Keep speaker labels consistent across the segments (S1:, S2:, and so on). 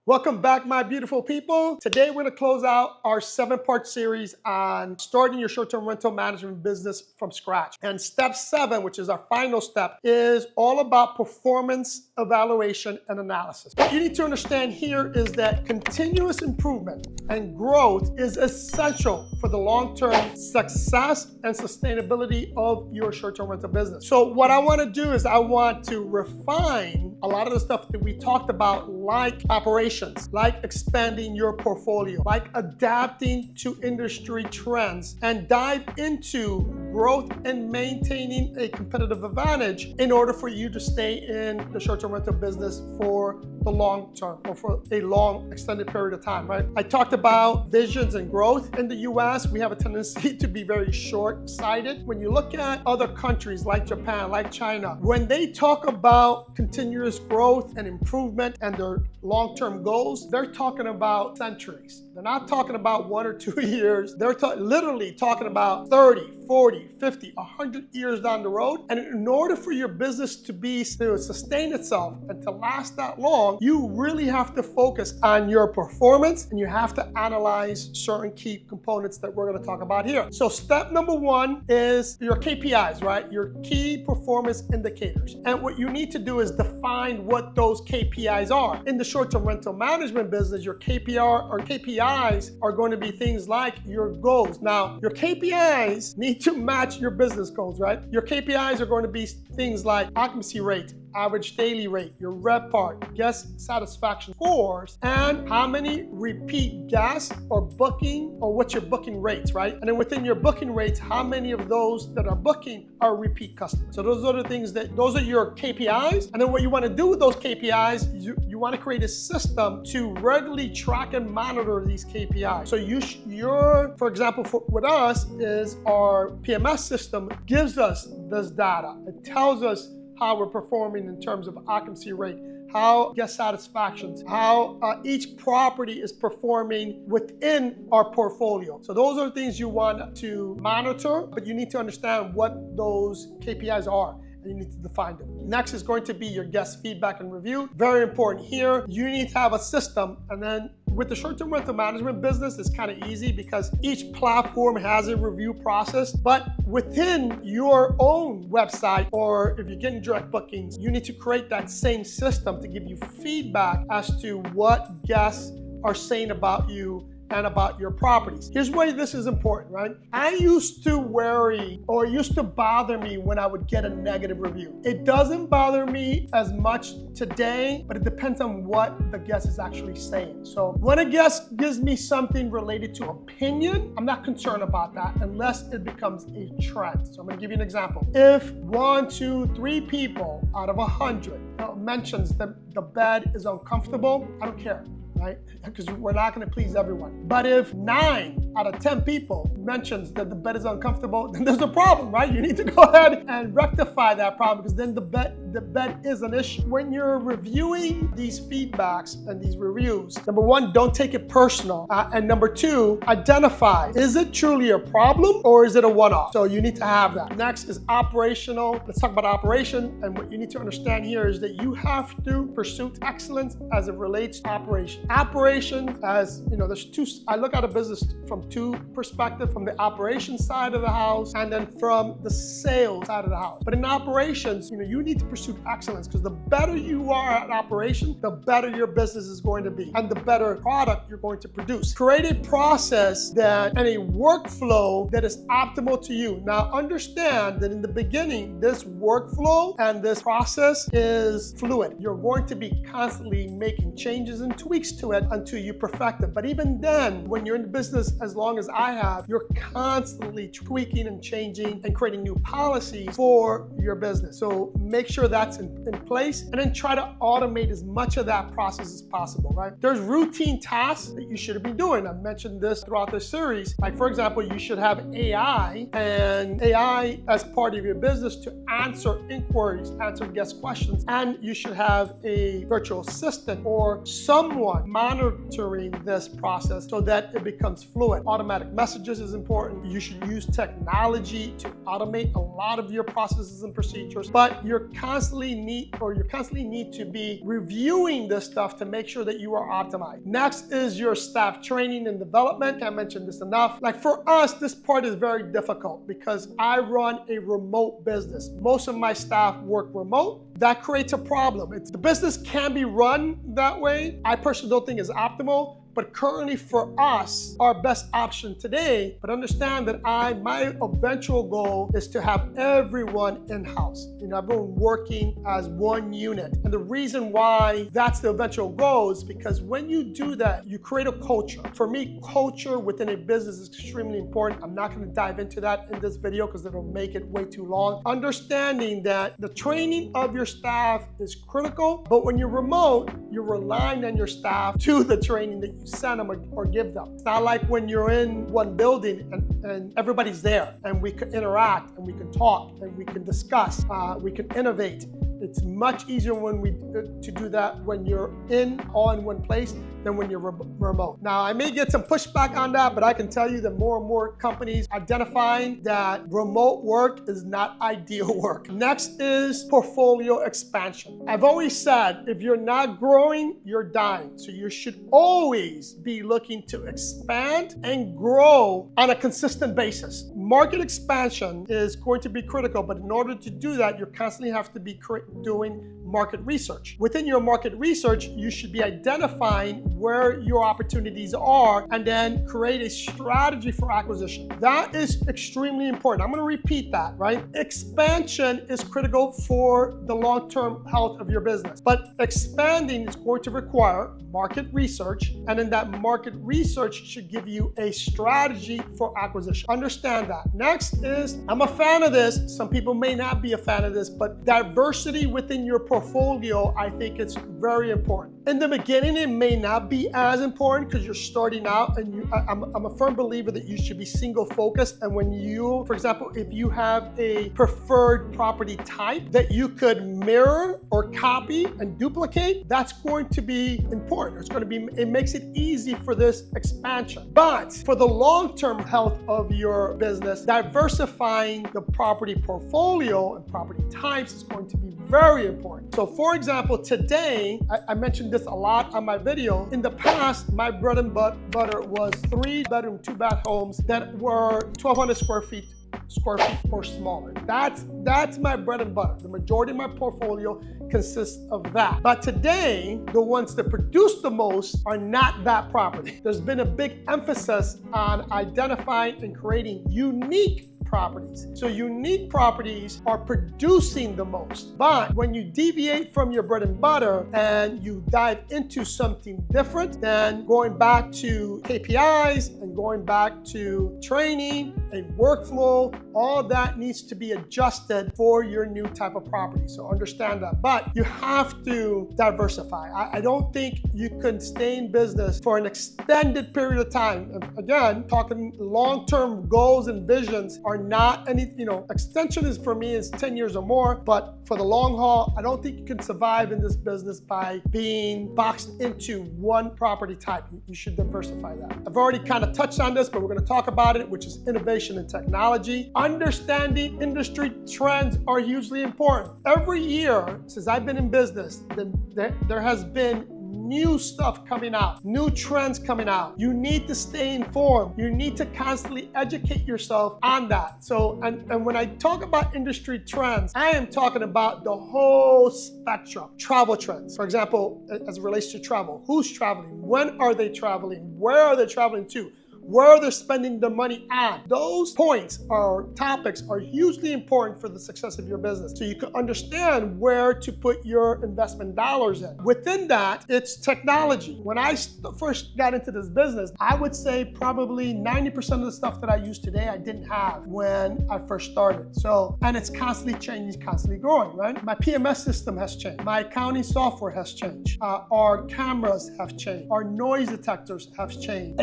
S1: Welcome back, my beautiful people. Today, we're gonna close out our 7-part series on starting your short-term rental management business from scratch. And step 7, which is our final step, is all about performance evaluation and analysis. What you need to understand here is that continuous improvement and growth is essential for the long-term success and sustainability of your short-term rental business. So what I wanna do is I want to refine a lot of the stuff that we talked about, like operations, like expanding your portfolio, like adapting to industry trends, and dive into growth and maintaining a competitive advantage in order for you to stay in the short-term rental business for the long term or for a long extended period of time, right? I talked about visions and growth. In the US, we have a tendency to be very short-sighted. When you look at other countries like Japan, like China, when they talk about continuous growth and improvement and their long-term goals, they're talking about centuries. They're not talking about 1 or 2 years. They're literally talking about 30, 40, 50, 100 years down the road. And in order for your business to sustain itself and to last that long, you really have to focus on your performance and you have to analyze certain key components that we're going to talk about here. So step number 1 is your KPIs, right? Your key performance indicators. And what you need to do is define what those KPIs are. In the short-term rental management business, your KPIs are going to be things like your goals. Now, your KPIs need to match your business goals, right? Your KPIs are going to be things like occupancy rate, average daily rate, your RevPAR, guest satisfaction scores, and how many repeat guests are booking, or what's your booking rates, right? And then within your booking rates, how many of those that are booking are repeat customers. So those are the things those are your KPIs. And then what you want to do with those KPIs, you want to create a system to regularly track and monitor these KPIs. So for example, with us is our PMS system gives us this data. It tells us how we're performing in terms of occupancy rate, how guest satisfactions, how each property is performing within our portfolio. So those are things you want to monitor, but you need to understand what those KPIs are. You need to define them. Next is going to be your guest feedback and review. Very important here. You need to have a system, and then with the short-term rental management business, it's kind of easy because each platform has a review process. But within your own website, or if you're getting direct bookings, you need to create that same system to give you feedback as to what guests are saying about you and about your properties. Here's why this is important, right? I used to worry, or it used to bother me when I would get a negative review. It doesn't bother me as much today, but it depends on what the guest is actually saying. So when a guest gives me something related to opinion, I'm not concerned about that unless it becomes a trend. So I'm gonna give you an example. If 1, 2, 3 people out of 100 mentions that the bed is uncomfortable, I don't care, right? Because we're not going to please everyone. But if 9 out of 10 people mentions that the bed is uncomfortable, then there's a problem, right? You need to go ahead and rectify that problem, because then the bed is an issue. When you're reviewing these feedbacks and these reviews, number 1, don't take it personal. And number 2, identify, is it truly a problem or is it a one-off? So you need to have that. Next is operational. Let's talk about operation. And what you need to understand here is that you have to pursue excellence as it relates to operation. Operation, as you know, I look at a business from 2 perspectives, from the operation side of the house and then from the sales side of the house. But in operations, you need to pursue excellence, because the better you are at operation, the better your business is going to be and the better product you're going to produce. Create a process and a workflow that is optimal to you. Now understand that in the beginning, this workflow and this process is fluid. You're going to be constantly making changes and tweaks to it until you perfect it. But even then, when you're in the business as long as I have, you're constantly tweaking and changing and creating new policies for your business. So make sure that's in place, and then try to automate as much of that process as possible, right? There's routine tasks that you should be doing. I've mentioned this throughout this series. Like, for example, you should have AI as part of your business to answer inquiries, answer guest questions, and you should have a virtual assistant or someone monitoring this process so that it becomes fluid. it. Automatic messages is important. You should use technology to automate a lot of your processes and procedures, but you constantly need to be reviewing this stuff to make sure that you are optimized. Next is your staff training and development. Can't mention this enough. Like for us, this part is very difficult because I run a remote business. Most of my staff work remote. That creates a problem. The business can be run that way. I personally don't think it's optimal, but currently for us, our best option today, but understand that my eventual goal is to have everyone in-house, everyone working as one unit. And the reason why that's the eventual goal is because when you do that, you create a culture. For me, culture within a business is extremely important. I'm not gonna dive into that in this video because it'll make it way too long. Understanding that the training of your staff is critical, but when you're remote, you're relying on your staff to the training that you send them or give them. It's not like when you're in one building and everybody's there and we can interact and we can talk and we can discuss, we can innovate. It's much easier to do that when you're all in one place than when you're remote. Now, I may get some pushback on that, but I can tell you that more and more companies identifying that remote work is not ideal work. Next is portfolio expansion. I've always said, if you're not growing, you're dying. So you should always be looking to expand and grow on a consistent basis. Market expansion is going to be critical, but in order to do that, you constantly have to be doing market research. Within your market research, you should be identifying where your opportunities are and then create a strategy for acquisition. That is extremely important. I'm going to repeat that, right? Expansion is critical for the long-term health of your business, but expanding is going to require market research, and then that market research should give you a strategy for acquisition. Understand that. Next is, I'm a fan of this. Some people may not be a fan of this, but diversity within your portfolio, I think it's very important. In the beginning, it may not be as important because you're starting out, and I'm a firm believer that you should be single focused. And when you, for example, if you have a preferred property type that you could mirror or copy and duplicate, that's going to be important. It makes it easy for this expansion. But for the long-term health of your business, diversifying the property portfolio and property types is going to be very important. So for example, today, I mentioned this a lot on my video. In the past, my bread and butter was 3-bedroom, 2-bath homes that were 1,200 square feet or smaller. That's my bread and butter. The majority of my portfolio consists of that. But today, the ones that produce the most are not that property. There's been a big emphasis on identifying and creating unique properties. So unique properties are producing the most. But when you deviate from your bread and butter and you dive into something different, then going back to KPIs and going back to training and workflow, all that needs to be adjusted for your new type of property. So understand that. But you have to diversify. I don't think you can stay in business for an extended period of time. And again, talking long-term goals and visions are not any, extension is for me is 10 years or more, but for the long haul, I don't think you can survive in this business by being boxed into one property type. You should diversify that. I've already kind of touched on this, but we're going to talk about it, which is innovation and technology. Understanding industry trends are hugely important. Every year since I've been in business, there has been new stuff coming out, new trends coming out. You need to stay informed. You need to constantly educate yourself on that. So, and when I talk about industry trends, I am talking about the whole spectrum. Travel trends, for example, as it relates to travel. Who's traveling? When are they traveling? Where are they traveling to? Where they're spending the money on. Those points or topics are hugely important for the success of your business. So you can understand where to put your investment dollars in. Within that, it's technology. When I first got into this business, I would say probably 90% of the stuff that I use today, I didn't have when I first started. So, and it's constantly changing, constantly growing, right? My PMS system has changed. My accounting software has changed. Our cameras have changed. Our noise detectors have changed.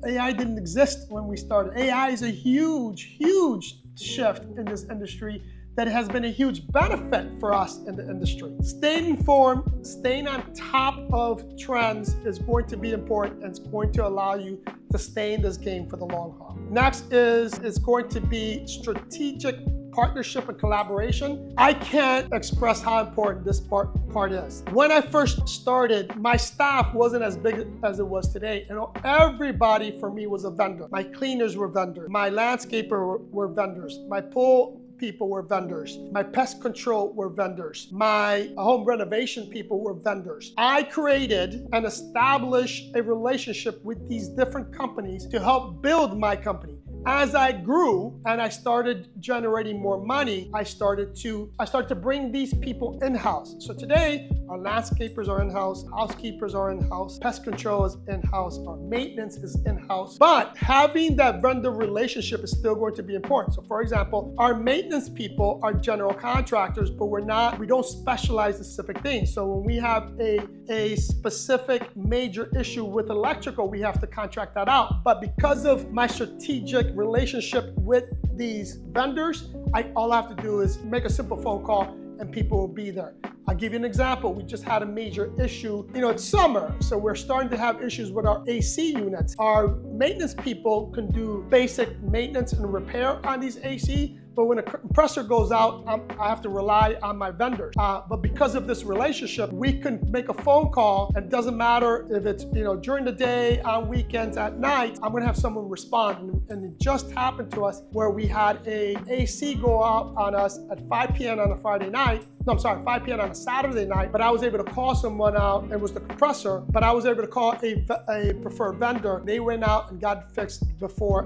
S1: AI didn't exist when we started. AI is a huge, huge shift in this industry that has been a huge benefit for us in the industry. Staying informed, staying on top of trends is going to be important, and it's going to allow you to stay in this game for the long haul. Next is going to be strategic partnership and collaboration. I can't express how important this part is. When I first started, my staff wasn't as big as it was today. You know, everybody for me was a vendor. My cleaners were vendors. My landscaper were vendors. My pool people were vendors. My pest control were vendors. My home renovation people were vendors. I created and established a relationship with these different companies to help build my company. As I grew and I started generating more money, I started to bring these people in-house. So today, our landscapers are in-house, housekeepers are in-house, pest control is in-house, our maintenance is in-house. But having that vendor relationship is still going to be important. So for example, our maintenance people are general contractors, but we don't specialize in specific things. So when we have a specific major issue with electrical, we have to contract that out. But because of my strategic relationship with these vendors, all I have to do is make a simple phone call and people will be there. I'll give you an example. We just had a major issue. You know, it's summer, so we're starting to have issues with our AC units. Our maintenance people can do basic maintenance and repair on these AC, but when a compressor goes out, I have to rely on my vendors. But because of this relationship, we can make a phone call, and it doesn't matter if it's during the day, on weekends, at night, I'm gonna have someone respond. And it just happened to us where we had a AC go out on us at 5 p.m. on a Friday night. No, I'm sorry, 5 p.m. on a Saturday night, but I was able to call someone out. It was the compressor, but I was able to call a preferred vendor. They went out and got it fixed before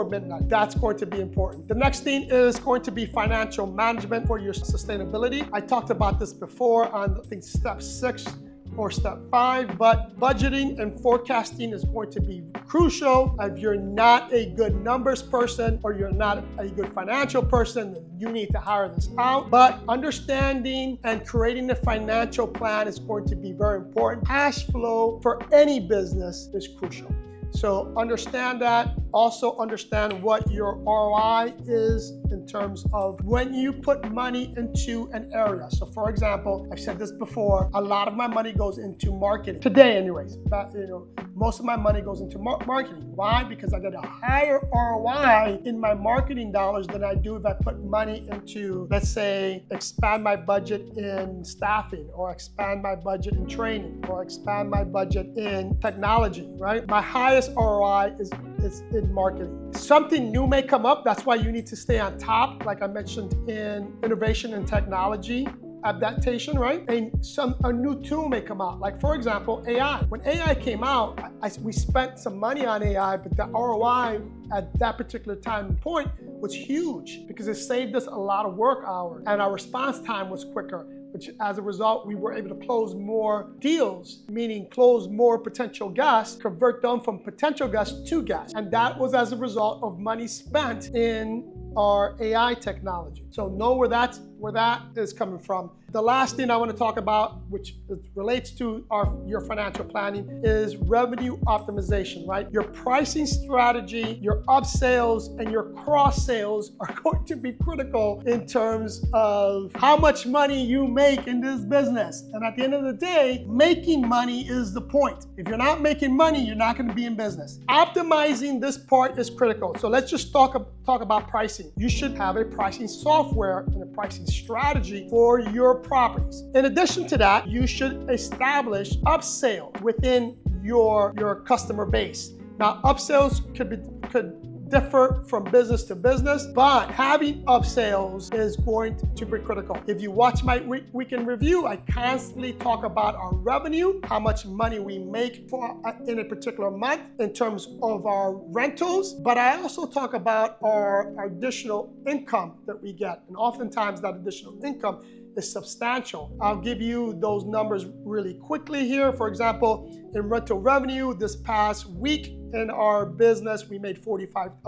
S1: midnight. That's going to be important. The next thing is going to be financial management for your sustainability. I talked about this before on, I think, step 6 or step 5, but budgeting and forecasting is going to be crucial. If you're not a good numbers person or you're not a good financial person, then you need to hire this out. But understanding and creating a financial plan is going to be very important. Cash flow for any business is crucial. So understand that. Also understand what your ROI is in terms of when you put money into an area. So for example, I've said this before, a lot of my money goes into marketing. Today anyways, but most of my money goes into marketing. Why? Because I get a higher ROI in my marketing dollars than I do if I put money into, let's say, expand my budget in staffing, or expand my budget in training, or expand my budget in technology, right? My highest ROI is in marketing. Something new may come up. That's why you need to stay on top, like I mentioned, in innovation and technology adaptation, right? And a new tool may come out. Like for example, AI. When AI came out, we spent some money on AI, but the ROI at that particular time and point was huge because it saved us a lot of work hours and our response time was quicker, which as a result, we were able to close more deals, meaning close more potential guests, convert them from potential guests to guests. And that was as a result of money spent in our AI technology. So know where that is coming from. The last thing I want to talk about, which relates to your financial planning, is revenue optimization, right? Your pricing strategy, your upsells, and your cross sales are going to be critical in terms of how much money you make in this business. And at the end of the day, making money is the point. If you're not making money, you're not going to be in business. Optimizing this part is critical. So let's just talk about pricing. You should have a pricing software and a pricing strategy for your properties. In addition to that, you should establish upsell within your customer base. Now, upsells could differ from business to business, but having upsells is going to be critical. If you watch my weekend review, I constantly talk about our revenue, how much money we make in a particular month in terms of our rentals, but I also talk about our additional income that we get. And oftentimes that additional income is substantial. I'll give you those numbers really quickly here. For example, in rental revenue this past week in our business, we made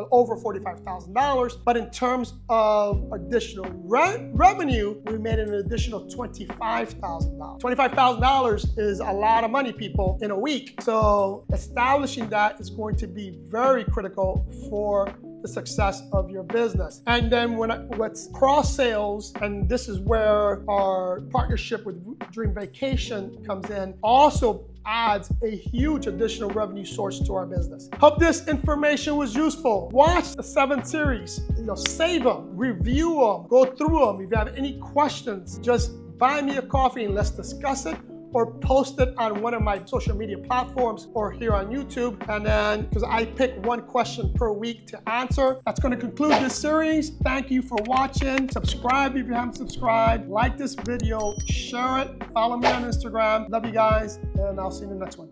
S1: over $45,000. But in terms of additional revenue, we made an additional $25,000. $25,000 is a lot of money, people, in a week. So establishing that is going to be very critical for the success of your business. And then what's cross sales, and this is where our partnership with Dream Vacation comes in, also adds a huge additional revenue source to our business. Hope this information was useful. Watch the 7 series, save them, review them, go through them. If you have any questions, just buy me a coffee and let's discuss it, or post it on one of my social media platforms or here on YouTube. And then, because I pick one question per week to answer. That's going to conclude this series. Thank you for watching. Subscribe if you haven't subscribed. Like this video, share it, follow me on Instagram. Love you guys, and I'll see you in the next one.